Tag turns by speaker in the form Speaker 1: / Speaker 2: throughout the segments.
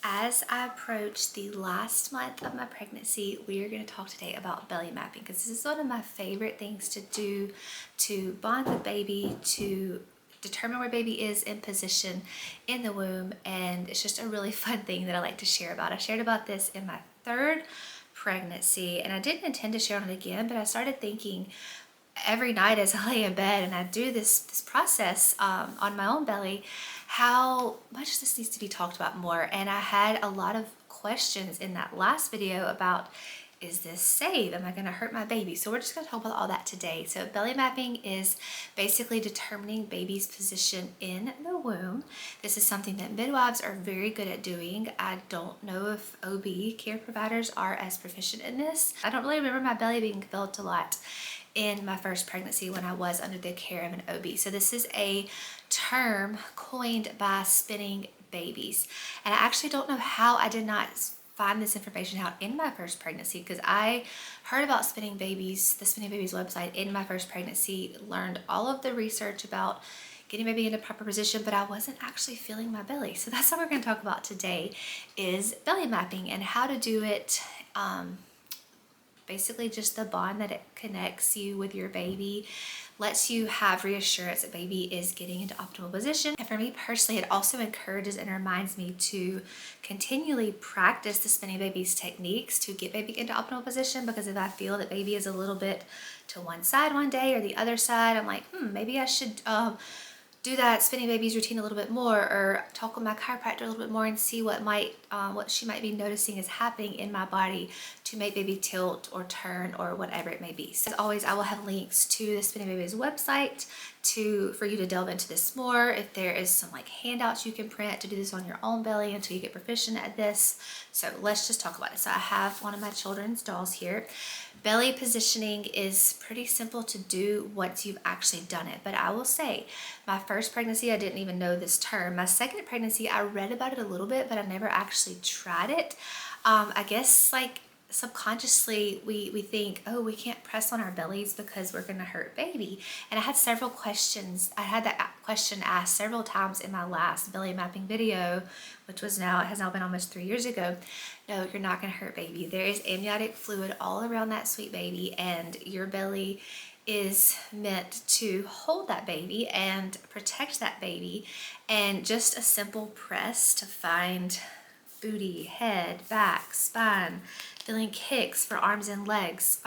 Speaker 1: As I approach the last month of my pregnancy, we are going to talk today about belly mapping because this is one of my favorite things to do to bond with baby, to determine where baby is in position in the womb, and it's just a really fun thing that I like to share about. I shared about this in my third pregnancy and I didn't intend to share on it again, but I started thinking every night as I lay in bed and I do this process on my own belly, how much this needs to be talked about more. And I had a lot of questions in that last video about, is this safe? Am I going to hurt my baby? So we're just going to talk about all that today. So belly mapping is basically determining baby's position in the womb. This is something that midwives are very good at doing. I don't know if OB care providers are as proficient in this. I don't really remember my belly being felt a lot in my first pregnancy when I was under the care of an OB. So this is a term coined by spinning babies. And I actually don't know how I did not find this information out in my first pregnancy, because I heard about spinning babies, the Spinning Babies website, in my first pregnancy, learned all of the research about getting baby into proper position, but I wasn't actually feeling my belly. So that's what we're going to talk about today, is belly mapping and how to do it. Basically just the bond that it connects you with your baby, lets you have reassurance that baby is getting into optimal position. And for me personally, it also encourages and reminds me to continually practice the spinning babies techniques to get baby into optimal position, because if I feel that baby is a little bit to one side one day or the other side, I'm like, maybe I should do that spinning babies routine a little bit more, or talk with my chiropractor a little bit more and see what she might be noticing is happening in my body to make baby tilt or turn or whatever it may be. So as always, I will have links to the Spinning Babies website for you to delve into this more. If there is some like handouts you can print to do this on your own belly until you get proficient at this. So let's just talk about it. So I have one of my children's dolls here. Belly positioning is pretty simple to do once you've actually done it, but I will say my first pregnancy, I didn't even know this term. My second pregnancy, I read about it a little bit, but I never actually tried it. I guess like subconsciously we think, oh, we can't press on our bellies because we're going to hurt baby. And I had several questions. I had that question asked several times in my last belly mapping video, which has now been almost 3 years ago. No, you're not going to hurt baby. There is amniotic fluid all around that sweet baby, and your belly is meant to hold that baby and protect that baby. And just a simple press to find booty, head, back, spine, feeling kicks for arms and legs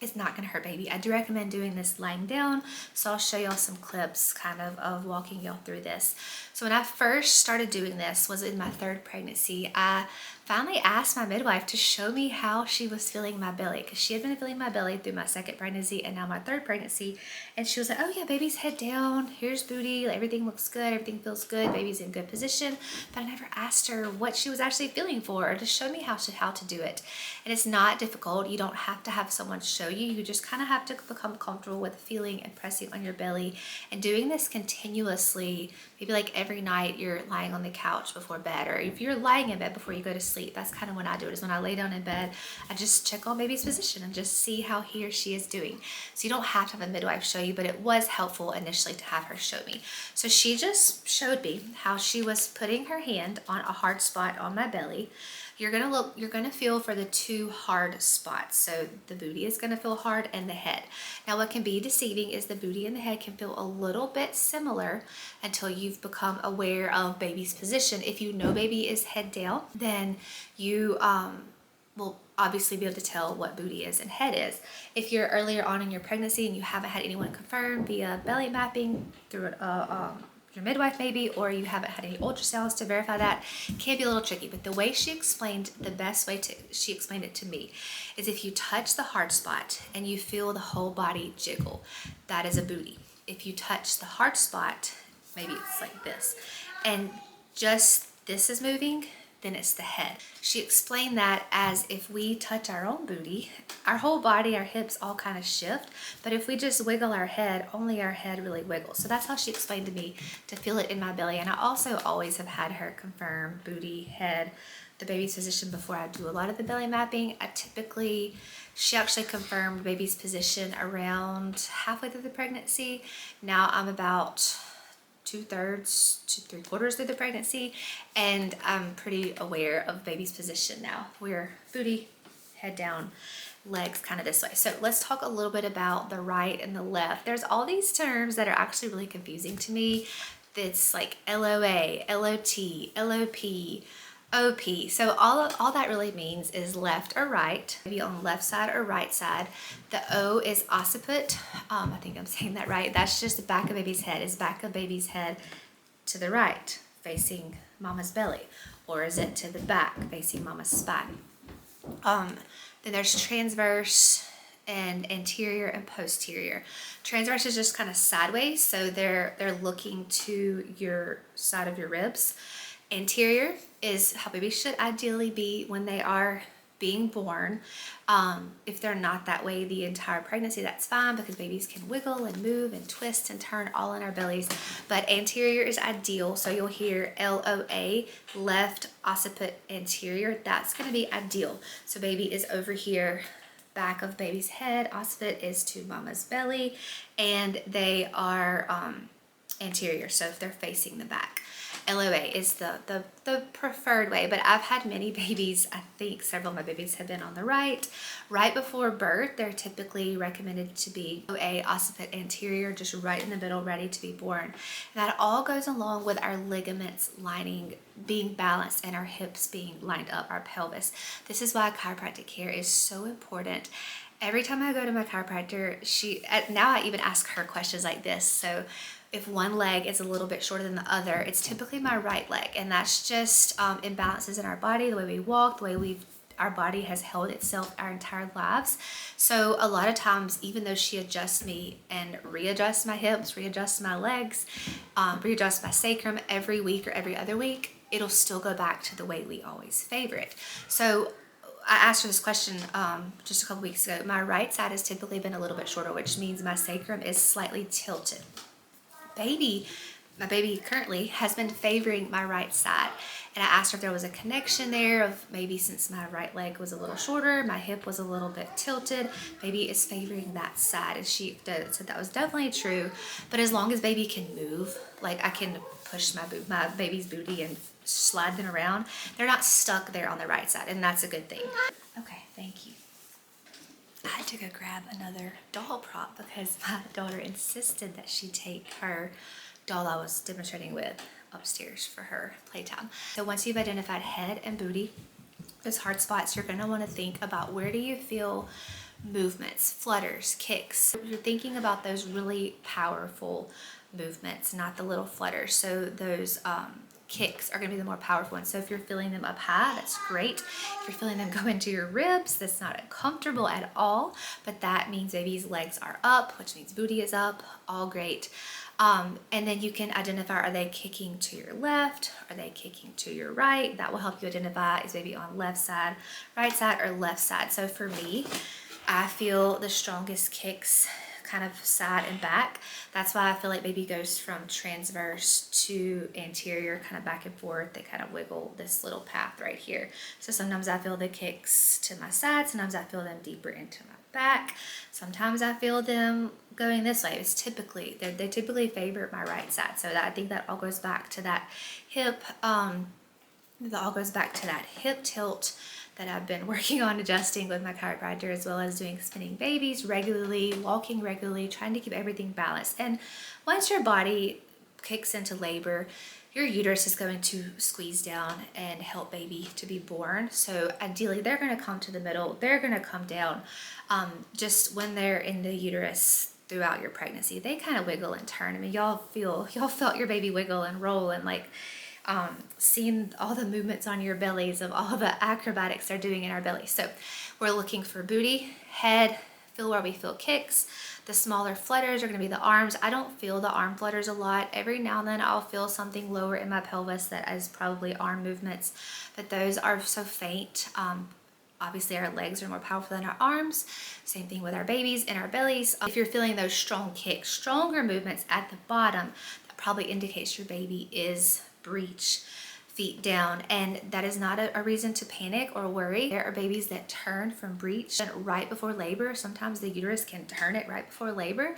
Speaker 1: is not going to hurt baby. I do recommend doing this lying down, so I'll show y'all some clips kind of walking y'all through this. So when I first started doing this was in my third pregnancy. I finally asked my midwife to show me how she was feeling my belly, because she had been feeling my belly through my second pregnancy and now my third pregnancy. And she was like, oh yeah, baby's head down, here's booty, everything looks good, everything feels good, baby's in good position. But I never asked her what she was actually feeling for, or to show me how to do it. And it's not difficult. You don't have to have someone show you. You just kind of have to become comfortable with feeling and pressing on your belly and doing this continuously. Maybe like every night you're lying on the couch before bed, or if you're lying in bed before you go to sleep. That's kind of when I do it, is when I lay down in bed, I just check on baby's position and just see how he or she is doing. So you don't have to have a midwife show you, but it was helpful initially to have her show me. So she just showed me how she was putting her hand on a hard spot on my belly. You're gonna feel for the two hard spots. So the booty is gonna feel hard and the head. Now what can be deceiving is the booty and the head can feel a little bit similar until you've become aware of baby's position. If you know baby is head down, then you will obviously be able to tell what booty is and head is. If you're earlier on in your pregnancy and you haven't had anyone confirm via belly mapping through your midwife maybe, or you haven't had any ultrasounds to verify that, it can be a little tricky. But the way she explained, the best way she explained it to me, is if you touch the hard spot and you feel the whole body jiggle, that is a booty. If you touch the hard spot, maybe it's like this, and just this is moving, then it's the head. She explained that as if we touch our own booty, our whole body, our hips all kind of shift, but if we just wiggle our head, only our head really wiggles. So that's how she explained to me to feel it in my belly. And I also always have had her confirm booty, head, the baby's position before I do a lot of the belly mapping. She actually confirmed baby's position around halfway through the pregnancy. Now I'm about 2/3 to 3/4 through the pregnancy, and I'm pretty aware of baby's position now. We're booty, head down, legs kind of this way. So let's talk a little bit about the right and the left. There's all these terms that are actually really confusing to me. It's like LOA, LOT, LOP, OP. So all that really means is left or right, maybe on left side or right side. The O is occiput. I think I'm saying that right. That's just the back of baby's head. Is back of baby's head to the right, facing mama's belly, or is it to the back, facing mama's spine? Then there's transverse and anterior and posterior. Transverse is just kind of sideways, so they're looking to your side of your ribs. Anterior is how babies should ideally be when they are being born. If they're not that way the entire pregnancy, that's fine, because babies can wiggle and move and twist and turn all in our bellies. But anterior is ideal, so you'll hear LOA, left occiput anterior. That's going to be ideal. So baby is over here, back of baby's head. Occiput is to mama's belly, and they are anterior, so if they're facing the back. LOA is the preferred way, but I've had many babies, I think several of my babies have been on the right. Right before birth, they're typically recommended to be OA, occiput anterior, just right in the middle, ready to be born. And that all goes along with our ligaments lining, being balanced, and our hips being lined up, our pelvis. This is why chiropractic care is so important. Every time I go to my chiropractor, now I even ask her questions like this. So if one leg is a little bit shorter than the other, it's typically my right leg, and that's just imbalances in our body, the way we walk, the way our body has held itself our entire lives. So a lot of times, even though she adjusts me and readjusts my hips, readjusts my legs, readjusts my sacrum every week or every other week, it'll still go back to the way we always favor it. So I asked her this question just a couple weeks ago. My right side has typically been a little bit shorter, which means my sacrum is slightly tilted. My baby currently has been favoring my right side, and I asked her if there was a connection there of maybe since my right leg was a little shorter, my hip was a little bit tilted, maybe it's favoring that side, and she said that was definitely true. But as long as baby can move, like I can push my baby's booty and slide them around, they're not stuck there on the right side, and that's a good thing. Okay, thank you. I had to go grab another doll prop because my daughter insisted that she take her doll I was demonstrating with upstairs for her playtime. So once you've identified head and booty, those hard spots, you're going to want to think about where do you feel movements, flutters, kicks. You're thinking about those really powerful movements, not the little flutters. So those kicks are going to be the more powerful ones. So if you're feeling them up high, that's great. If you're feeling them go into your ribs, that's not uncomfortable at all, but that means baby's legs are up, which means booty is up, all great. And then you can identify, are they kicking to your left? Are they kicking to your right? That will help you identify, is baby on left side, right side, or left side. So for me, I feel the strongest kicks kind of side and back. That's why I feel like baby goes from transverse to anterior, kind of back and forth. They kind of wiggle this little path right here. So sometimes I feel the kicks to my side, sometimes I feel them deeper into my back, sometimes I feel them going this way. It's typically, they typically favor my right side. So I think that all goes back to that hip, hip tilt that I've been working on adjusting with my chiropractor, as well as doing spinning babies regularly, walking regularly, trying to keep everything balanced. And once your body kicks into labor, your uterus is going to squeeze down and help baby to be born. So ideally, they're going to come to the middle. They're going to come down. Just when they're in the uterus throughout your pregnancy, they kind of wiggle and turn. I mean, y'all felt your baby wiggle and roll, and like seeing all the movements on your bellies of all the acrobatics they're doing in our belly. So we're looking for booty, head, feel where we feel kicks. The smaller flutters are going to be the arms. I don't feel the arm flutters a lot. Every now and then I'll feel something lower in my pelvis that is probably arm movements, but those are so faint. Obviously our legs are more powerful than our arms. Same thing with our babies and our bellies. If you're feeling those strong kicks, stronger movements at the bottom, that probably indicates your baby is breech. feet down, and that is not a reason to panic or worry. There are babies that turn from breech right before labor. Sometimes the uterus can turn it right before labor,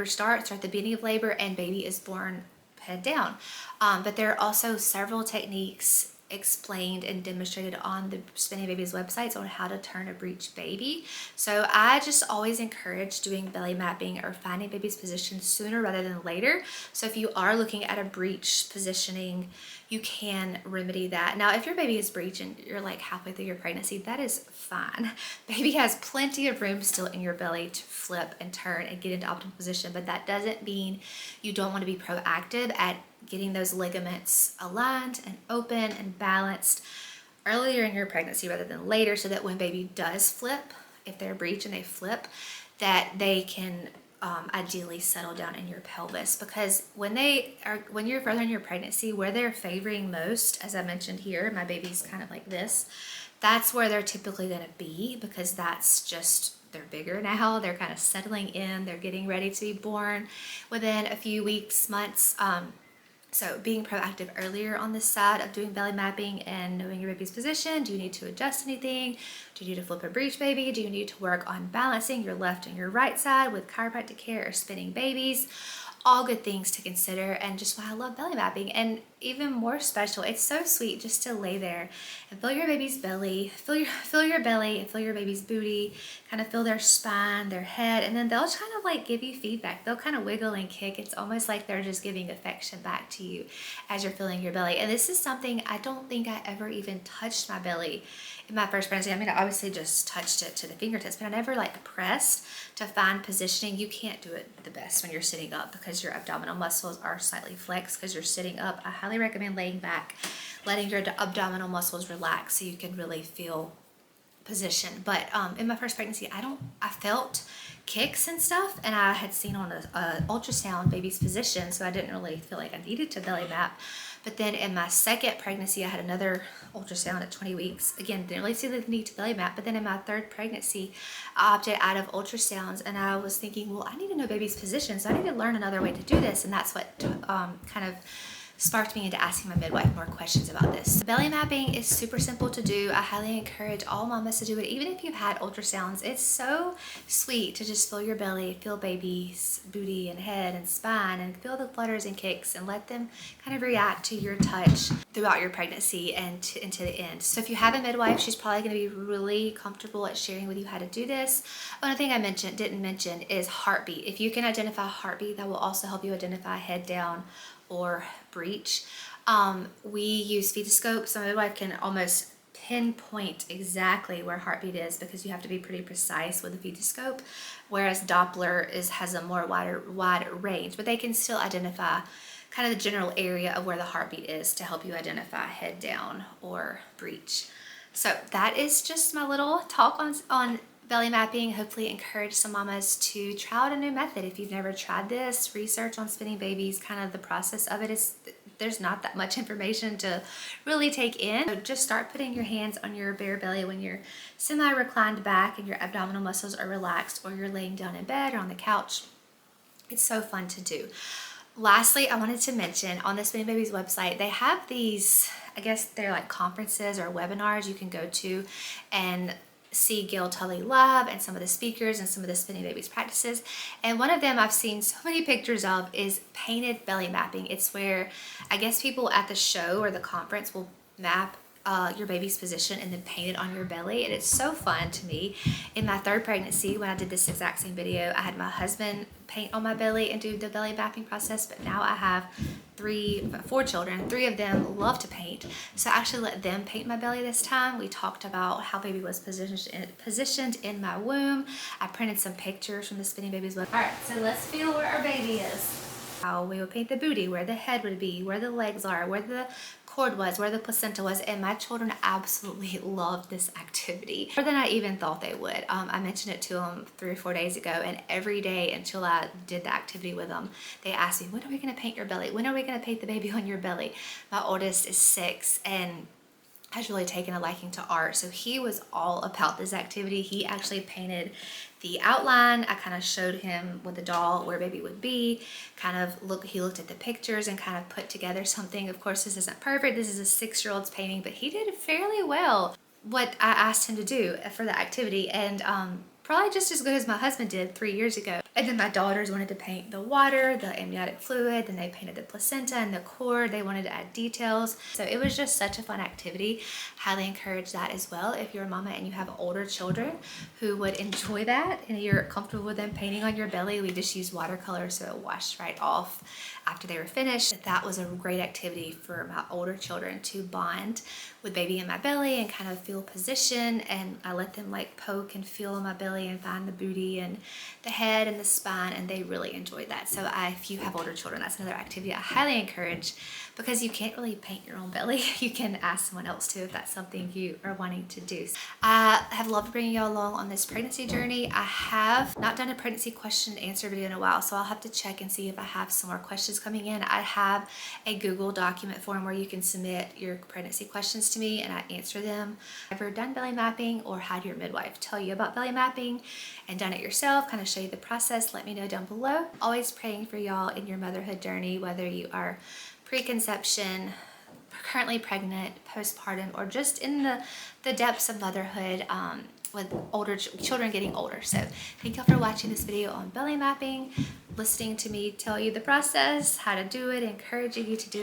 Speaker 1: starts or at the beginning of labor, and baby is born head down. But there are also several techniques explained and demonstrated on the Spinning Babies websites on how to turn a breech baby. So I just always encourage doing belly mapping or finding baby's position sooner rather than later. So if you are looking at a breech positioning, you can remedy that. Now, if your baby is breech and you're like halfway through your pregnancy, that is fine. Baby has plenty of room still in your belly to flip and turn and get into optimal position, but that doesn't mean you don't want to be proactive at getting those ligaments aligned and open and balanced earlier in your pregnancy rather than later, so that when baby does flip, if they're breech and they flip, that they can ideally settle down in your pelvis. Because when you're further in your pregnancy, where they're favoring most, as I mentioned here, my baby's kind of like this, that's where they're typically going to be, because that's just, they're bigger now, they're kind of settling in, they're getting ready to be born within a few weeks, months. So being proactive earlier on this side of doing belly mapping and knowing your baby's position. Do you need to adjust anything? Do you need to flip a breech baby? Do you need to work on balancing your left and your right side with chiropractic care or spinning babies? All good things to consider, and just why I love belly mapping. And even more special, it's so sweet just to lay there and feel your baby's belly, feel your belly, and feel your baby's booty, kind of feel their spine, their head, and then they'll kind of like give you feedback. They'll kind of wiggle and kick. It's almost like they're just giving affection back to you as you're feeling your belly. And this is something I don't think I ever even touched my belly in my first pregnancy. I mean, I obviously just touched it to the fingertips, but I never like pressed to find positioning. You can't do it the best when you're sitting up because your abdominal muscles are slightly flexed because you're sitting up. I highly recommend laying back, letting your abdominal muscles relax so you can really feel position. But in my first pregnancy, I felt kicks and stuff, and I had seen on a ultrasound baby's position, so I didn't really feel like I needed to belly map. But then in my second pregnancy, I had another ultrasound at 20 weeks. Again, didn't really see the need to belly map. But then in my third pregnancy, I opted out of ultrasounds, and I was thinking, well, I need to know baby's position, so I need to learn another way to do this. And that's what kind of sparked me into asking my midwife more questions about this. Belly mapping is super simple to do. I highly encourage all mamas to do it, even if you've had ultrasounds. It's so sweet to just feel your belly, feel baby's booty and head and spine, and feel the flutters and kicks, and let them kind of react to your touch throughout your pregnancy and into the end. So if you have a midwife, she's probably going to be really comfortable at sharing with you how to do this. One thing I didn't mention is heartbeat. If you can identify heartbeat, that will also help you identify head down or breech. We use fetoscope, so my midwife can almost pinpoint exactly where heartbeat is, because you have to be pretty precise with the fetoscope, whereas Doppler has a more wide range, but they can still identify kind of the general area of where the heartbeat is to help you identify head down or breech. So that is just my little talk on belly mapping. Hopefully encourage some mamas to try out a new method. If you've never tried this, research on spinning babies, kind of the process of it is, there's not that much information to really take in. So just start putting your hands on your bare belly when you're semi-reclined back and your abdominal muscles are relaxed, or you're laying down in bed or on the couch. It's so fun to do. Lastly, I wanted to mention on the Spinning Babies website, they have these, I guess they're like conferences or webinars you can go to and see Gail Tully live and some of the speakers and some of the Spinning Babies practices. And one of them I've seen so many pictures of is painted belly mapping. It's where I guess people at the show or the conference will map your baby's position and then paint it on your belly. And it's so fun to me. In my third pregnancy, when I did this exact same video, I had my husband paint on my belly and do the belly mapping process. But now I have 4 children. 3 of them love to paint, so I actually let them paint my belly this time. We talked about how baby was positioned in my womb. I printed some pictures from the Spinning Babies website. All right, so let's feel where our baby is. How we would paint the booty, where the head would be, where the legs are, where the cord was, where the placenta was, and my children absolutely loved this activity more than I even thought they would. I mentioned it to them 3 or 4 days ago, and every day until I did the activity with them, they asked me, when are we going to paint your belly? When are we going to paint the baby on your belly? My oldest is 6, and has really taken a liking to art. So he was all about this activity. He actually painted the outline. I kind of showed him with the doll where baby would be, he looked at the pictures and kind of put together something. Of course, this isn't perfect. This is a 6-year-old's painting, but he did fairly well what I asked him to do for the activity, and probably just as good as my husband did 3 years ago. And then my daughters wanted to paint the water, the amniotic fluid, then they painted the placenta and the cord. They wanted to add details. So it was just such a fun activity. Highly encourage that as well. If you're a mama and you have older children who would enjoy that and you're comfortable with them painting on your belly, we just used watercolor so it washed right off after they were finished. That was a great activity for my older children to bond with baby in my belly and kind of feel position, and I let them like poke and feel in my belly and find the booty and the head and the spine, and they really enjoyed that. So if you have older children, that's another activity I highly encourage, because you can't really paint your own belly. You can ask someone else to if that's something you are wanting to do. I have loved bringing you along on this pregnancy journey. I have not done a pregnancy question and answer video in a while, so I'll have to check and see if I have some more questions coming in. I have a Google document form where you can submit your pregnancy questions to me and I answer them. Ever done belly mapping or had your midwife tell you about belly mapping and done it yourself, kind of show you the process, let me know down below. Always praying for y'all in your motherhood journey, whether you are preconception, currently pregnant, postpartum, or just in the depths of motherhood with older children getting older. So thank y'all for watching this video on belly mapping, listening to me tell you the process, how to do it, encouraging you to do it.